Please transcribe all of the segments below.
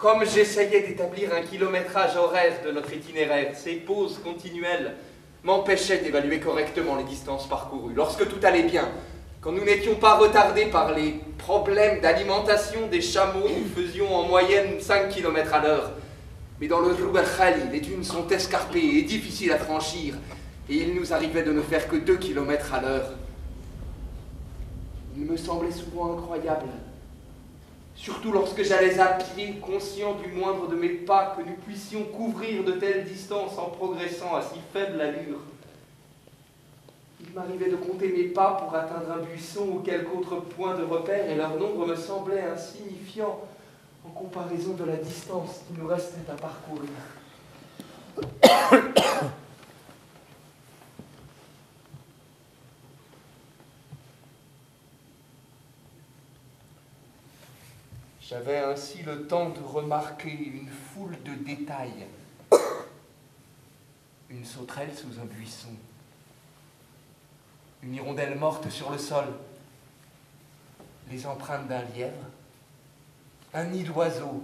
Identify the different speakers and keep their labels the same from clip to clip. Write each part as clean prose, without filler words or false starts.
Speaker 1: Comme j'essayais d'établir un kilométrage horaire de notre itinéraire, ces pauses continuelles m'empêchaient d'évaluer correctement les distances parcourues. Lorsque tout allait bien, quand nous n'étions pas retardés par les problèmes d'alimentation des chameaux, nous faisions en moyenne 5 km à l'heure. Mais dans le Rub el Khali, les dunes sont escarpées et difficiles à franchir, et il nous arrivait de ne faire que 2 km à l'heure. Il me semblait souvent incroyable, surtout lorsque j'allais à pied, conscient du moindre de mes pas, que nous puissions couvrir de telles distances en progressant à si faible allure. Il m'arrivait de compter mes pas pour atteindre un buisson ou quelque autre point de repère, et leur nombre me semblait insignifiant en comparaison de la distance qui nous restait à parcourir. J'avais ainsi le temps de remarquer une foule de détails. Une sauterelle sous un buisson, une hirondelle morte sur le sol, les empreintes d'un lièvre, un nid d'oiseau,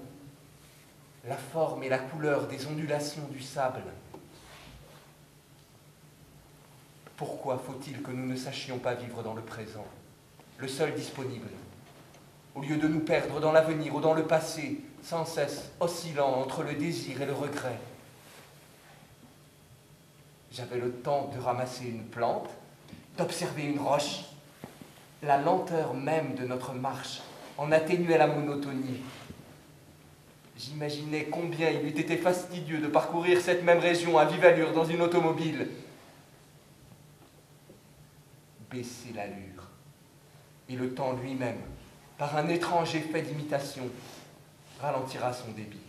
Speaker 1: la forme et la couleur des ondulations du sable. Pourquoi faut-il que nous ne sachions pas vivre dans le présent, le seul disponible, au lieu de nous perdre dans l'avenir ou dans le passé, sans cesse oscillant entre le désir et le regret? J'avais le temps de ramasser une plante, d'observer une roche. La lenteur même de notre marche en atténuait la monotonie. J'imaginais combien il eût été fastidieux de parcourir cette même région à vive allure dans une automobile. Baisser l'allure, et le temps lui-même, par un étrange effet d'imitation, ralentira son débit.